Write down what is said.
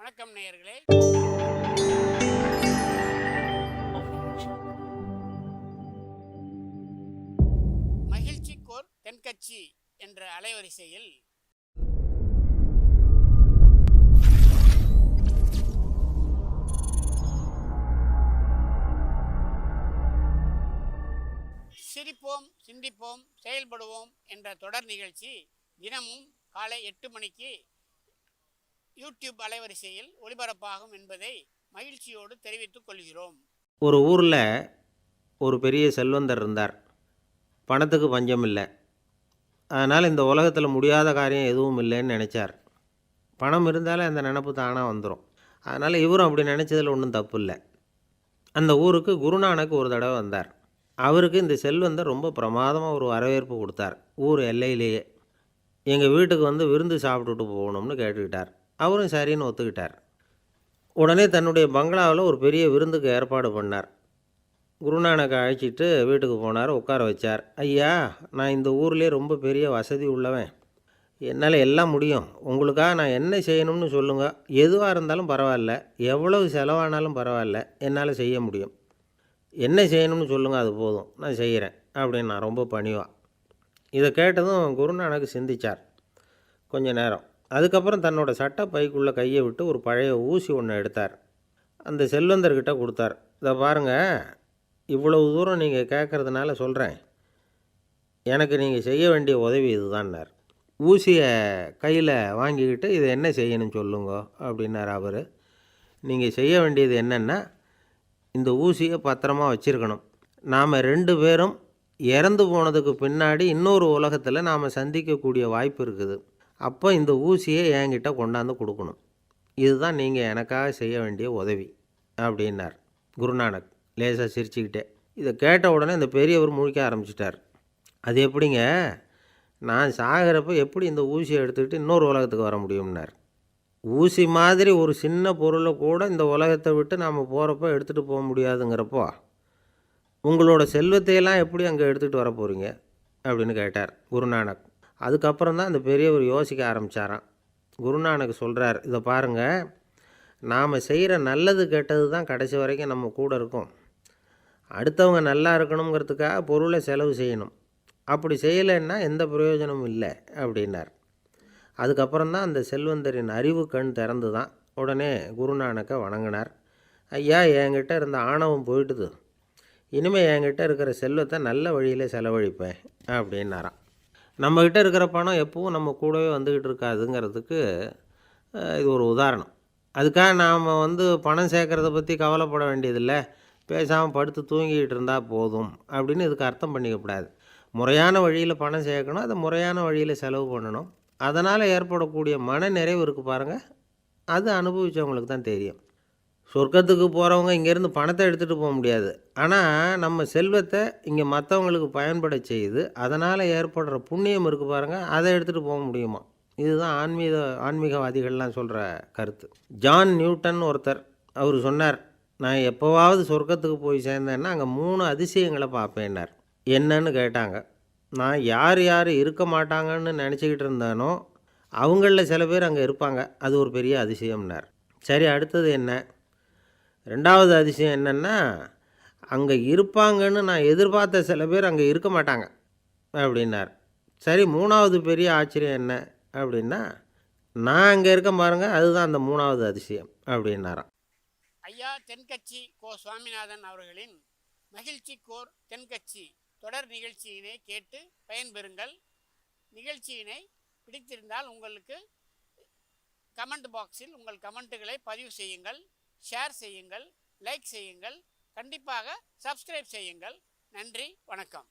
வணக்கம் நேயர்களே. மகிழ்ச்சிக்கோர் தென்கட்சி என்ற அலைவரிசையில் சிரிப்போம், சிந்திப்போம், செயல்படுவோம் என்ற தொடர் நிகழ்ச்சி தினமும் காலை 8 மணிக்கு யூடியூப் அலைவரிசையில் ஒளிபரப்பாகும் என்பதை மகிழ்ச்சியோடு தெரிவித்துக் கொள்கிறோம். ஒரு ஊரில் ஒரு பெரிய செல்வந்தர் இருந்தார். பணத்துக்கு பஞ்சம் இல்லை. அதனால் இந்த உலகத்தில் முடியாத காரியம் எதுவும் இல்லைன்னு நினச்சார். பணம் இருந்தாலே அந்த நினப்பு தானாக வந்துடும். அதனால் இவரும் அப்படி நினச்சதில் ஒன்றும் தப்பு இல்லை. அந்த ஊருக்கு குருநானக் ஒரு தடவை வந்தார். அவருக்கு இந்த செல்வந்தர் ரொம்ப பிரமாதமாக ஒரு வரவேற்பு கொடுத்தார். ஊர் எல்லையிலேயே எங்கள் வீட்டுக்கு வந்து விருந்து சாப்பிட்டுட்டு போகணும்னு கேட்டுக்கிட்டார். அவரும் சரின்னு ஒத்துக்கிட்டார். உடனே தன்னுடைய பங்களாவில் ஒரு பெரிய விருந்துக்கு ஏற்பாடு பண்ணார். குருநானக்கை அழைச்சிட்டு வீட்டுக்கு போனார். உட்கார வச்சார். ஐயா, நான் இந்த ஊர்லேயே ரொம்ப பெரிய வசதி உள்ளவன். என்னால் எல்லாம் முடியும். உங்களுக்காக நான் என்ன செய்யணும்னு சொல்லுங்கள். எதுவாக இருந்தாலும் பரவாயில்ல, எவ்வளவு செலவானாலும் பரவாயில்ல, என்னால் செய்ய முடியும். என்ன செய்யணும்னு சொல்லுங்கள், அது போதும், நான் செய்கிறேன் அப்படின்னு நான் ரொம்ப பணிவாக. இதை கேட்டதும் குருநானக் சிந்தித்தார் கொஞ்ச நேரம். அதுக்கப்புறம் தன்னோட சட்டை பைக்குள்ளே கையை விட்டு ஒரு பழைய ஊசி ஒன்று எடுத்தார். அந்த செல்வந்தர்கிட்ட கொடுத்தார். இதை பாருங்கள், இவ்வளவு தூரம் நீங்கள் கேட்குறதுனால சொல்கிறேன். எனக்கு நீங்கள் செய்ய வேண்டிய உதவி இதுதான்னார். ஊசியை கையில் வாங்கிக்கிட்டு இதை என்ன செய்யணும்னு சொல்லுங்க அப்படின்னார் அவர். நீங்கள் செய்ய வேண்டியது என்னென்னா, இந்த ஊசியை பத்திரமா வச்சுருக்கணும். நாம் 2 பேரும் இறந்து போனதுக்கு பின்னாடி இன்னொரு உலகத்தில் நாம் சந்திக்கக்கூடிய வாய்ப்பு இருக்குது. அப்போ இந்த ஊசியை என்கிட்ட கொண்டாந்து கொடுக்கணும். இதுதான் நீங்கள் எனக்காக செய்ய வேண்டிய உதவி அப்படின்னார் குருநானக் லேசாக சிரிச்சுக்கிட்டே. இதை கேட்ட உடனே இந்த பெரியவர் முழிக்க ஆரம்பிச்சிட்டார். அது எப்படிங்க, நான் சாகிறப்ப எப்படி இந்த ஊசியை எடுத்துக்கிட்டு இன்னொரு உலகத்துக்கு வர முடியும்னார். ஊசி மாதிரி ஒரு சின்ன பொருளை கூட இந்த உலகத்தை விட்டு நாம் போகிறப்ப எடுத்துகிட்டு போக முடியாதுங்கிறப்போ உங்களோட செல்வத்தையெல்லாம் எப்படி அங்கே எடுத்துகிட்டு வர போகிறீங்க அப்படின்னு கேட்டார் குருநானக். அதுக்கப்புறம் தான் அந்த பெரியவர் யோசிக்க ஆரம்பித்தாராம். குருநானக் சொல்கிறார், இதை பாருங்கள், நாம் செய்கிற நல்லது கெட்டது தான் கடைசி வரைக்கும் நம்ம கூட இருக்கும். அடுத்தவங்க நல்லா இருக்கணுங்கிறதுக்காக பொருளை செலவு செய்யணும். அப்படி செய்யலைன்னா எந்த பிரயோஜனமும் இல்லை அப்படின்னார். அதுக்கப்புறம் தான் அந்த செல்வந்தரின் அறிவு கண் திறந்து தான். உடனே குருநானக்கை வணங்கினார். ஐயா, என்கிட்ட இருந்த ஆணவம் போயிட்டுது. இனிமேல் என்கிட்ட இருக்கிற செல்வத்தை நல்ல வழியில் செலவழிப்பேன் அப்படின்னாராம். நம்மக்கிட்ட இருக்கிற பணம் எப்பவும் நம்ம கூடவே வந்துக்கிட்டு இருக்காதுங்கிறதுக்கு இது ஒரு உதாரணம். அதுக்காக நாம் பணம் சேர்க்குறத பற்றி கவலைப்பட வேண்டியதில்லை, பேசாமல் படுத்து தூங்கிக்கிட்டு இருந்தால் போதும் அப்படின்னு இதுக்கு அர்த்தம் பண்ணிக்கக்கூடாது. முறையான வழியில் பணம் சேர்க்கணும், அதை முறையான வழியில் செலவு பண்ணணும். அதனால் ஏற்படக்கூடிய மன நிறைவு இருக்குது பாருங்கள், அது அனுபவித்தவங்களுக்கு தான் தெரியும். சொர்க்கத்துக்கு போகிறவங்க இங்கேருந்து பணத்தை எடுத்துகிட்டு போக முடியாது. ஆனால் நம்ம செல்வத்தை இங்கே மற்றவங்களுக்கு பயன்பட செய்து அதனால் ஏற்படுற புண்ணியம் இருக்குது பாருங்கள், அதை எடுத்துகிட்டு போக முடியுமா. இதுதான் ஆன்மீகவாதிகள்லாம் சொல்கிற கருத்து. ஜான் நியூட்டன் ஒருத்தர், அவர் சொன்னார், நான் எப்போவாவது சொர்க்கத்துக்கு போய் சேர்ந்தேன்னா அங்கே 3 அதிசயங்களை பார்ப்பேன்னார். என்னன்னு கேட்டாங்க. நான் யார் யார் இருக்க மாட்டாங்கன்னு நினச்சிக்கிட்டு இருந்தானோ அவங்களில் சில பேர் அங்கே இருப்பாங்க, அது ஒரு பெரிய அதிசயம்னார். சரி, அடுத்தது என்ன? 2வது அதிசயம் என்னென்னா, அங்கே இருப்பாங்கன்னு நான் எதிர்பார்த்த சில பேர் அங்கே இருக்க மாட்டாங்க அப்படின்னார். சரி, 3வது பெரிய ஆச்சரியம் என்ன அப்படின்னா, நான் அங்கே இருக்க பாருங்க, அதுதான் அந்த 3வது அதிசயம் அப்படின்னாராம். ஐயா தென்கட்சி கோ சுவாமிநாதன் அவர்களின் மகிழ்ச்சிக்கோர் தென்கட்சி தொடர் நிகழ்ச்சியினை கேட்டு பயன்பெறுங்கள். நிகழ்ச்சியினை பிடித்திருந்தால் உங்களுக்கு கமெண்ட் பாக்ஸில் உங்கள் கமெண்ட்டுகளை பதிவு செய்யுங்கள், ஷேர் செய்யுங்கள், லைக் செய்யுங்கள், கண்டிப்பாக சப்ஸ்கிரைப் செய்யுங்கள். நன்றி, வணக்கம்.